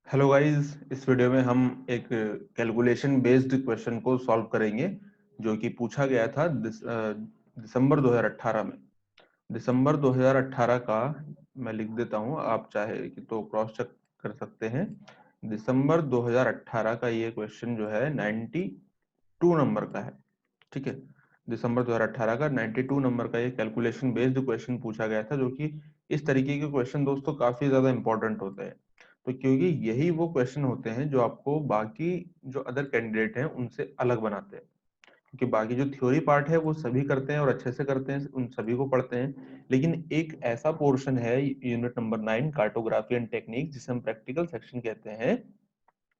Hello guys, इस video में हम एक कैलकुलेशन बेस्ड क्वेश्चन को सॉल्व करेंगे जो कि पूछा गया था दिसंबर 2018 में। दिसंबर 2018 का मैं लिख देता हूं, आप चाहे कि तो क्रॉस चेक कर सकते हैं। दिसंबर 2018 का ये क्वेश्चन जो है 92 नंबर का है। ठीक है, दिसंबर 2018 का 92 नंबर का ये कैलकुलेशन बेस्ड क्वेश्चन पूछा गया था, जो कि इस तरीके के क्वेश्चन दोस्तों काफी ज्यादा इंपॉर्टेंट होते हैं। तो क्योंकि यही वो क्वेश्चन होते हैं जो आपको बाकी जो अदर कैंडिडेट हैं उनसे अलग बनाते हैं। क्योंकि बाकी जो थ्योरी पार्ट है वो सभी करते हैं और अच्छे से करते हैं, उन सभी को पढ़ते हैं, लेकिन एक ऐसा पोर्शन है unit number 9 cartography and technique, जिसे हम प्रैक्टिकल सेक्शन कहते हैं,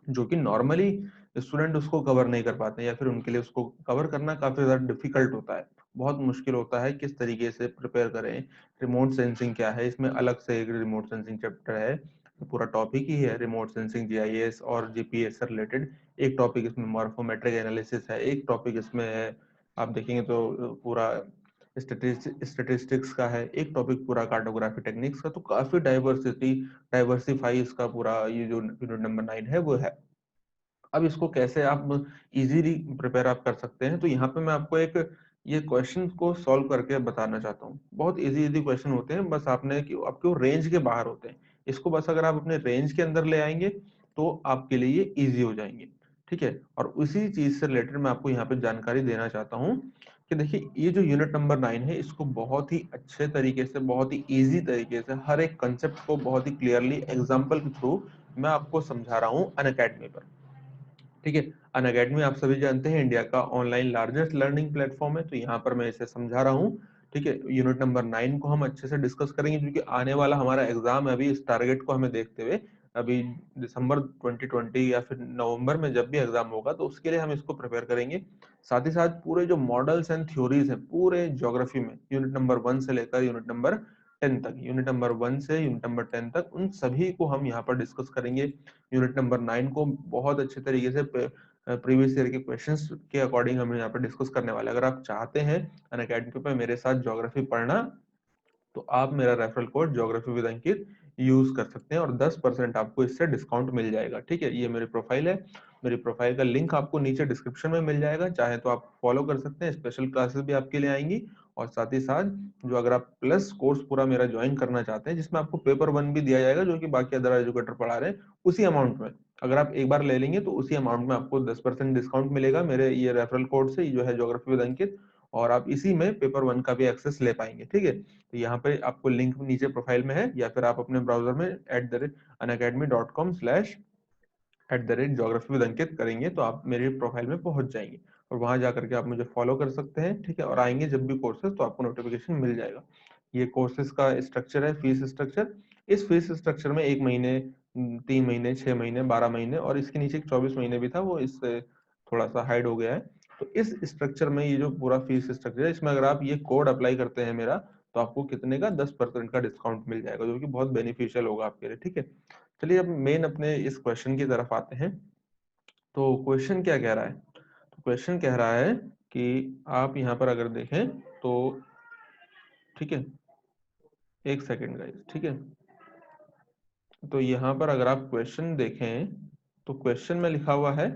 जो कि नॉर्मली स्टूडेंट उसको कवर नहीं कर पाते या फिर उनके लिए उसको कवर करना काफी ज्यादा डिफिकल्ट होता है। बहुत मुश्किल होता है किस तरीके से प्रिपेयर करें। रिमोट सेंसिंग क्या है, इसमें अलग से एक रिमोट सेंसिंग चैप्टर है, पूरा टॉपिक ही है रिमोट सेंसिंग, जीआईएस और जीपीएस से रिलेटेड। एक टॉपिक इसमें मॉर्फोमेट्रिक एनालिसिस है, एक टॉपिक इसमें है, आप देखेंगे तो पूरा स्टेटिस्टिक्स का है, एक टॉपिक पूरा कार्टोग्राफी टेक्निक्स का। तो काफी डाइवर्सिफाई इसका पूरा ये जो यूनिट नंबर 9 है वो है। अब इसको कैसे आप इजीली प्रिपेयर आप कर सकते हैं, तो यहाँ पे मैं आपको एक ये क्वेश्चन को सॉल्व करके बताना चाहता हूँ। बहुत इजी इजी क्वेश्चन होते हैं, बस आपने कि आपके वो रेंज के बाहर होते हैं। इसको बस अगर आप अपने रेंज के अंदर ले आएंगे तो आपके लिए ये इजी हो जाएंगे। ठीक है, और उसी चीज से रिलेटेड मैं आपको यहाँ पे जानकारी देना चाहता हूँ कि देखिए, ये जो यूनिट नंबर 9 है, इसको बहुत ही अच्छे तरीके से, बहुत ही इजी तरीके से, हर एक कंसेप्ट को बहुत ही क्लियरली एग्जाम्पल के थ्रू मैं आपको समझा रहा हूँ अनअकैडमी पर। ठीक है, अनअकैडमी आप सभी जानते हैं इंडिया का ऑनलाइन लार्जेस्ट लर्निंग प्लेटफॉर्म है, तो यहाँ पर मैं इसे समझा रहा हूँ। ठीक है, यूनिट नंबर 9 को हम अच्छे से डिस्कस करेंगे, क्योंकि आने वाला हमारा एग्जाम है अभी, इस टारगेट को हमें देखते हुए अभी दिसंबर 2020 या फिर नवंबर में जब भी एग्जाम होगा तो उसके लिए हम इसको प्रिपेयर करेंगे। साथ ही साथ पूरे जो मॉडल्स एंड थ्योरीज हैं पूरे ज्योग्राफी में, यूनिट नंबर 1 से लेकर यूनिट नंबर 10 तक, यूनिट नंबर 1 से यूनिट नंबर 10 तक, उन सभी को हम यहाँ पर डिस्कस करेंगे। यूनिट नंबर 9 को बहुत अच्छे तरीके से प्रीवियस ईयर के क्वेश्चंस के अकॉर्डिंग हम यहाँ पर डिस्कस करने वाले हैं। अगर आप चाहते हैं अनअकैडमी पे मेरे साथ ज्योग्राफी पढ़ना, तो आप मेरा referral code geography with Ankit use कर सकते हैं और 10% आपको इससे डिस्काउंट मिल जाएगा। ठीक है, ये मेरी प्रोफाइल है, मेरी प्रोफाइल का लिंक आपको नीचे डिस्क्रिप्शन में मिल जाएगा, चाहे तो आप फॉलो कर सकते हैं। स्पेशल क्लासेस भी आपके लिए आएंगी, और साथ ही साथ जो अगर आप प्लस कोर्स पूरा मेरा ज्वाइन करना चाहते हैं, जिसमें आपको पेपर 1 भी दिया जाएगा जो कि बाकी अदर एजुकेटर पढ़ा रहे हैं उसी अमाउंट में, अगर आप एक बार ले लेंगे तो उसी अमाउंट में आपको 10% डिस्काउंट मिलेगा मेरे ये रेफरल कोड से, जो है ज्योग्राफी विद अंकित, और आप इसी में पेपर 1 का भी एक्सेस ले पाएंगे। ठीक है, तो यहाँ पे आपको लिंक नीचे प्रोफाइल में है, या फिर आप अपने ब्राउजर में @unacademy.com/@geography विद अंकित करेंगे तो आप मेरे प्रोफाइल में पहुंच जाएंगे, और वहां जाकर के आप मुझे फॉलो कर सकते हैं। ठीक है, और आएंगे जब भी कोर्सेज तो आपको नोटिफिकेशन मिल जाएगा। ये कोर्सेज का स्ट्रक्चर है, फीस स्ट्रक्चर। इस फीस स्ट्रक्चर में 1 महीने, 3 महीने, 6 महीने, 12 महीने, और इसके नीचे 24 महीने भी था, वो इससे थोड़ा सा हाइड हो गया है। तो इस स्ट्रक्चर में ये जो पूरा फीस स्ट्रक्चर है, इसमें अगर आप ये कोड अप्लाई करते हैं मेरा, तो आपको कितने का 10% का डिस्काउंट मिल जाएगा, जो कि बहुत बेनिफिशियल होगा आपके लिए। ठीक है, चलिए अब मेन अपने इस क्वेश्चन की तरफ आते हैं। तो क्वेश्चन क्या कह रहा है, तो क्वेश्चन कह रहा है कि आप यहाँ पर अगर देखें तो, ठीक है, एक सेकेंड गाइस, ठीक है, तो यहाँ पर अगर आप क्वेश्चन देखें तो क्वेश्चन में लिखा हुआ है,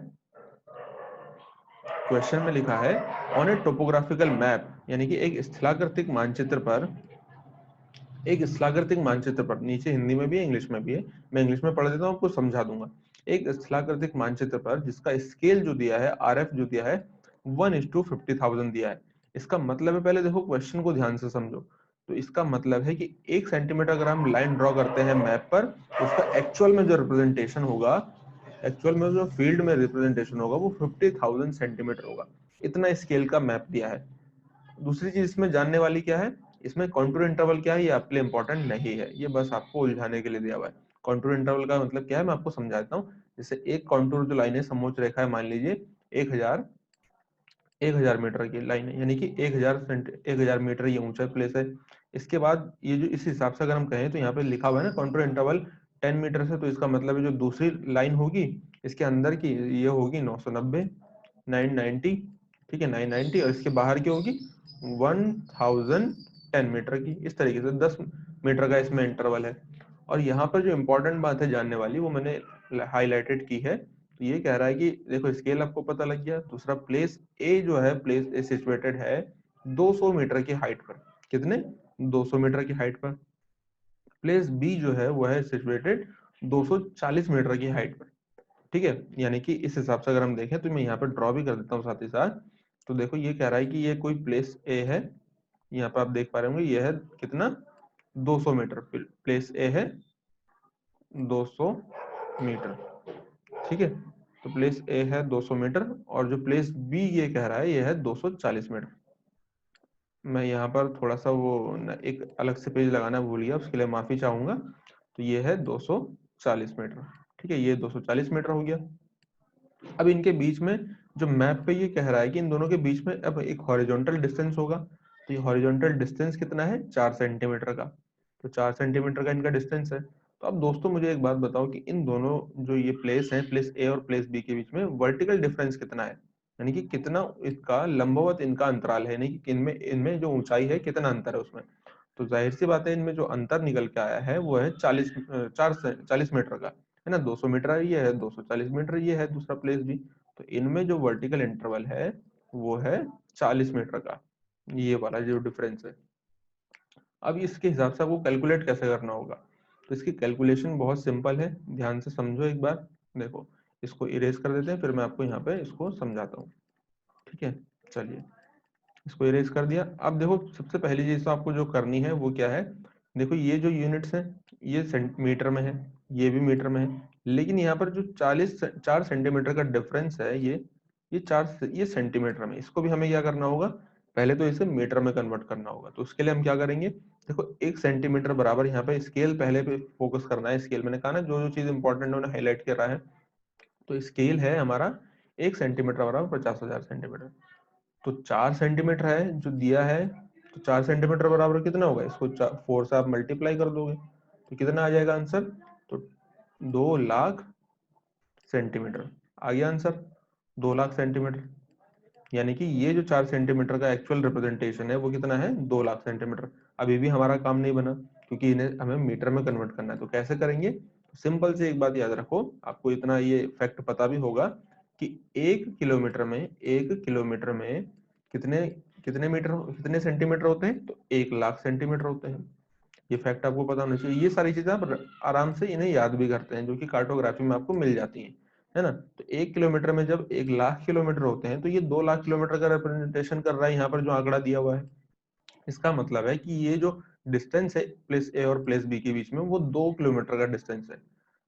क्वेश्चन में लिखा है ऑन ए टोपोग्राफिकल मैप, यानी कि एक स्थलाकृतिक मानचित्र पर, एक स्थलाकृतिक मानचित्र पर, नीचे हिंदी में भी है इंग्लिश में भी है, मैं इंग्लिश में पढ़ देता हूँ आपको समझा दूंगा। एक स्थलाकृतिक मानचित्र पर जिसका स्केल जो दिया है, आरएफ जो दिया है 1:50,000 दिया है। इसका मतलब है, पहले देखो क्वेश्चन को ध्यान से समझो। तो इसका मतलब है कि 1 सेंटीमीटर अगर हम लाइन ड्रॉ करते हैं मैप पर, तो उसका एक्चुअल में जो रिप्रेजेंटेशन होगा, एक्चुअल में जो फील्ड में रिप्रेजेंटेशन होगा वो 50,000 सेंटीमीटर होगा। इतना स्केल का मैप दिया है। दूसरी चीज इसमें जानने वाली क्या है, इसमें कॉन्टूर इंटरवल क्या है, ये आपके लिए इंपॉर्टेंट नहीं है, ये बस आपको उलझाने के लिए दिया हुआ है। कॉन्टूर इंटरवल का मतलब क्या है मैं आपको समझाता हूँ। जैसे एक कॉन्टूर जो लाइन है, समोच्च रेखा है, मान लीजिए 1000 मीटर की लाइन है, यानी कि 1000 मीटर ये ऊंचा प्लेस है। इसके बाद ये जो इस हिसाब से अगर हम कहें तो यहाँ पे लिखा हुआ है ना कॉन्टूर इंटरवल 10 मीटर से, तो इसका मतलब है जो दूसरी लाइन होगी इसके अंदर की ये होगी 990, 990, ठीक है 990, और इसके बाहर की होगी 1010 मीटर की। इस तरीके से 10 मीटर का इसमें इंटरवल है। और यहाँ पर जो इम्पोर्टेंट बात है जानने वाली वो मैंने हाईलाइटेड की है। तो ये कह रहा है कि देखो स्केल आपको पता लग गया। दूसरा प्लेस ए जो है, प्लेस ए सिचुएटेड है 200 मीटर की हाइट पर। कितने? 200 मीटर की हाइट पर। प्लेस बी जो है वो है सिचुएटेड 240 मीटर की हाइट पर। ठीक है, यानी कि इस हिसाब से अगर हम देखें तो मैं यहाँ पर ड्रॉ भी कर देता हूँ साथ ही साथ। तो देखो ये कह रहा है कि ये कोई प्लेस ए है, यहाँ पर आप देख पा रहे होंगे ये है कितना, 200 मीटर। प्लेस ए है 200 मीटर। ठीक है, तो प्लेस ए है 200 मीटर और जो प्लेस बी ये कह रहा है ये है 240 मीटर। मैं यहाँ पर थोड़ा सा वो एक अलग से पेज लगाना भूल गया, उसके लिए माफी चाहूंगा। तो ये है 240 मीटर। ठीक है, ये 240 मीटर हो गया। अब इनके बीच में जो मैप पे ये कह रहा है कि इन दोनों के बीच में अब एक हॉरिजॉन्टल डिस्टेंस होगा। तो ये हॉरिजॉन्टल डिस्टेंस कितना है? 4 सेंटीमीटर का। तो 4 सेंटीमीटर का इनका डिस्टेंस है। तो अब दोस्तों मुझे एक बात बताओ कि इन दोनों जो ये प्लेस है, प्लेस ए और प्लेस बी के बीच में वर्टिकल डिफरेंस कितना है, यानी कि कितना इसका लंबवत इनका अंतराल है, यानी कि इनमें इनमें जो ऊंचाई है कितना अंतर है उसमें। तो जाहिर सी बात है इनमें जो अंतर निकल के आया है वो है 40 मीटर का, है ना। 200 मीटर ये है, 240 मीटर ये है दूसरा प्लेस भी। तो इनमें जो वर्टिकल इंटरवल है वो है 40 मीटर का, ये वाला जो डिफरेंस है। अब इसके हिसाब से आपको कैलकुलेट कैसे करना होगा, तो इसकी कैलकुलेशन बहुत सिंपल है, ध्यान से समझो एक बार। देखो इसको इरेज कर देते हैं, फिर मैं आपको यहाँ पे इसको समझाता हूँ। ठीक है, चलिए इसको इरेज कर दिया। अब देखो सबसे पहली चीज तो आपको जो करनी है वो क्या है, देखो ये जो यूनिट्स है ये मीटर में है, ये भी मीटर में है, लेकिन यहाँ पर जो 4 सेंटीमीटर का डिफरेंस है ये 4 ये सेंटीमीटर में, इसको भी हमें क्या करना होगा, पहले तो इसे मीटर में कन्वर्ट करना होगा। तो उसके लिए हम क्या करेंगे, देखो 1 सेंटीमीटर बराबर, यहाँ पे स्केल पहले पे फोकस करना है। स्केल मैंने कहा ना जो जो चीज इंपॉर्टेंट है उन्हें हाईलाइट कर रहा है। तो स्केल है हमारा 1 सेंटीमीटर बराबर 50,000 सेंटीमीटर। तो 4 सेंटीमीटर है जो दिया है, तो 4 सेंटीमीटर बराबर कितना होगा, इसको 4 से आप मल्टीप्लाई कर दोगे तो कितना आ जाएगा आंसर, तो 2 लाख सेंटीमीटर आ गया आंसर। 2 लाख सेंटीमीटर, यानी कि ये जो 4 सेंटीमीटर का एक्चुअल रिप्रेजेंटेशन है वो कितना है, 2 लाख सेंटीमीटर। अभी भी हमारा काम नहीं बना क्योंकि इन्हें हमें मीटर में कन्वर्ट करना है। तो कैसे करेंगे, तो सिंपल से एक बात याद रखो, आपको इतना ये फैक्ट पता भी होगा कि 1 किलोमीटर में कितने कितने मीटर कितने सेंटीमीटर होते हैं, तो 1 लाख सेंटीमीटर होते हैं। ये फैक्ट आपको पता होना चाहिए। ये सारी चीजें आप आराम से इन्हें याद भी करते हैं जो कि कार्टोग्राफी में आपको मिल जाती हैं, है ना। तो 1 किलोमीटर में जब 1 लाख किलोमीटर होते हैं तो ये 2 लाख किलोमीटर का रिप्रेजेंटेशन कर रहा है यहाँ पर जो आंकड़ा दिया हुआ है। इसका मतलब है कि ये जो डिस्टेंस है प्लेस ए और प्लेस बी के बीच में वो 2 किलोमीटर का डिस्टेंस है।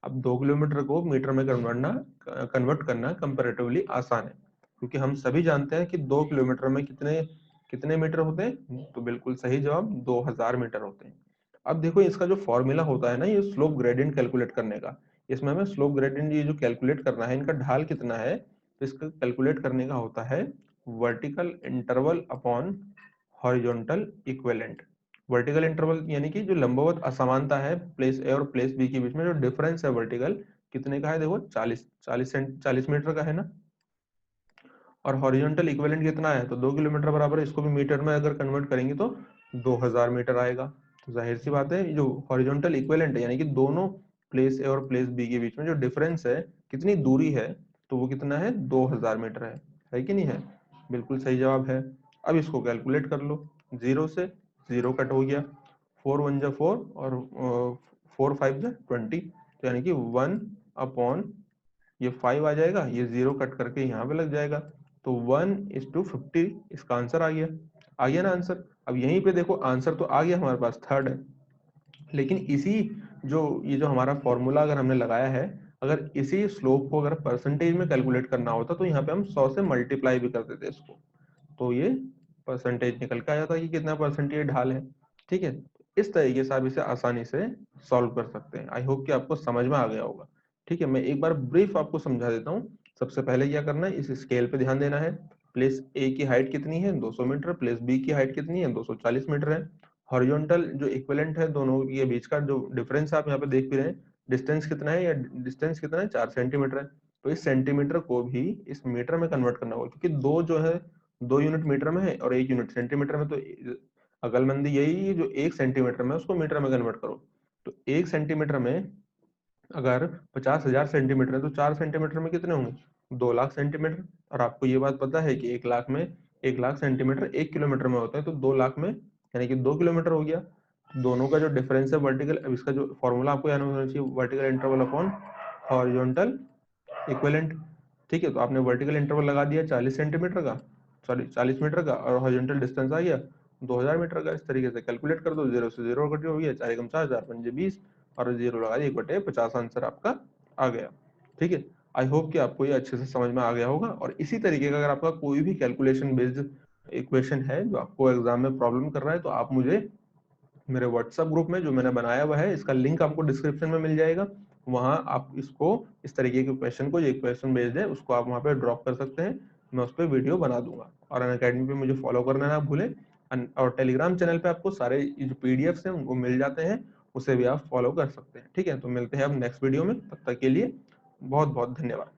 अब 2 किलोमीटर को मीटर में कन्वर्ट करना कंपेरेटिवली आसान है, क्योंकि हम सभी जानते हैं कि 2 किलोमीटर में कितने कितने मीटर होते हैं, तो बिल्कुल सही जवाब 2000 मीटर होते हैं। अब देखो इसका जो फॉर्मूला होता है ना ये स्लोप ग्रेडियंट कैलकुलेट करने का, इसमें हमें स्लोप ग्रेडियंट ये जो कैलकुलेट करना है, इनका ढाल कितना है, तो इसका कैलकुलेट करने का होता है vertical interval upon horizontal equivalent. Vertical interval यानी कि जो लंबवत असमानता है प्लेस ए और प्लेस बी के बीच में, जो डिफरेंस है वर्टिकल कितने का है, देखो 40 मीटर का है ना। और हॉरिजॉन्टल इक्विवेलेंट कितना है, तो 2 किलोमीटर बराबर है। इसको भी मीटर में अगर कन्वर्ट करेंगे तो 2000 मीटर आएगा। तो जाहिर सी बात है जो हॉरिजॉन्टल इक्विवेलेंट है यानी कि दोनों प्लेस ए और प्लेस बी के बीच में जो डिफरेंस है, कितनी दूरी है, तो वो कितना है, 2000 मीटर है कि नहीं है, बिल्कुल सही जवाब है। अब इसको कैलकुलेट कर लो, 0 से 0 कट हो गया, 4 1 जा 4 और 4 5 जा 20, तो यानी कि 1 अपॉन ये 5 आ जाएगा, ये 0 कट करके यहाँ पे लग जाएगा, तो 1:50 इसका आंसर आ गया ना आंसर। अब यहीं पे देखो आंसर तो आ गया हमारे पास, थर्ड है, लेकिन इसी जो ये जो हमारा फॉर्मूला अगर हमने लगाया है, अगर इसी स्लोप को अगर परसेंटेज में कैलकुलेट करना होता तो यहाँ पे हम 100 से मल्टीप्लाई भी कर देते इसको, तो ये परसेंटेज निकल के आ जाता है कि कितना परसेंटेज ढाल है। ठीक है, इस तरीके से आप इसे आसानी से सॉल्व कर सकते हैं। आई होप कि आपको समझ में आ गया होगा। ठीक है, मैं एक बार ब्रीफ आपको समझा देता हूँ। सबसे पहले क्या करना है, इस स्केल पे ध्यान देना है। प्लेस ए की हाइट कितनी है, 200 मीटर, प्लेस बी की हाइट कितनी है, 240 मीटर है। हॉरिजॉन्टल जो इक्विवेलेंट है दोनों के बीच का जो डिफरेंस आप यहाँ पे देख भी रहे हैं, डिस्टेंस कितना है, या डिस्टेंस कितना है, 4 सेंटीमीटर है। तो इस सेंटीमीटर को भी इस मीटर में कन्वर्ट करना होगा, क्योंकि दो जो है 2 यूनिट मीटर में है और 1 यूनिट सेंटीमीटर में, तो अकलमंदी यही है जो 1 सेंटीमीटर में उसको मीटर में कन्वर्ट करो। तो 1 सेंटीमीटर में अगर 50,000 सेंटीमीटर है तो 4 सेंटीमीटर में कितने होंगे? 2 लाख सेंटीमीटर। और आपको ये बात पता है कि 1 लाख सेंटीमीटर 1 किलोमीटर में होता है, तो 2 लाख में यानी कि 2 किलोमीटर हो गया। दोनों का जो डिफरेंस है वर्टिकल, अब इसका जो फॉर्मूला आपको याद होना चाहिए, vertical interval upon horizontal equivalent. ठीक है, तो आपने वर्टिकल इंटरवल लगा दिया 40 सेंटीमीटर का, सॉरी 40 मीटर का, और हॉरिजॉन्टल डिस्टेंस आ गया 2000 मीटर का। इस तरीके से कैलकुलेट कर दो, 0 से 0 कट हो गया, 4 एकम 4, 4 पंजे 20, और 0 लगा दिया, 1/50 आंसर आपका आ गया। ठीक है, आई होप कि आपको ये अच्छे से समझ में आ गया होगा। और इसी तरीके का अगर आपका कोई भी कैलकुलेशन बेस्ड इक्वेशन है जो आपको एग्जाम में प्रॉब्लम कर रहा है, तो आप मुझे मेरे व्हाट्सएप ग्रुप में जो मैंने बनाया हुआ है, इसका लिंक आपको डिस्क्रिप्शन में मिल जाएगा, वहां आप इसको इस तरीके के क्वेश्चन को, जो क्वेश्चन बेस्ड है उसको आप वहां पे ड्रॉप कर सकते हैं, मैं उस पर वीडियो बना दूंगा। और अनअकैडमी पे मुझे फॉलो करना ना भूलें। और टेलीग्राम चैनल पे आपको सारे जो पीडीएफ्स हैं उनको मिल जाते हैं, उसे भी आप फॉलो कर सकते हैं। ठीक है, तो मिलते हैं अब नेक्स्ट वीडियो में, तब तक के लिए बहुत बहुत धन्यवाद।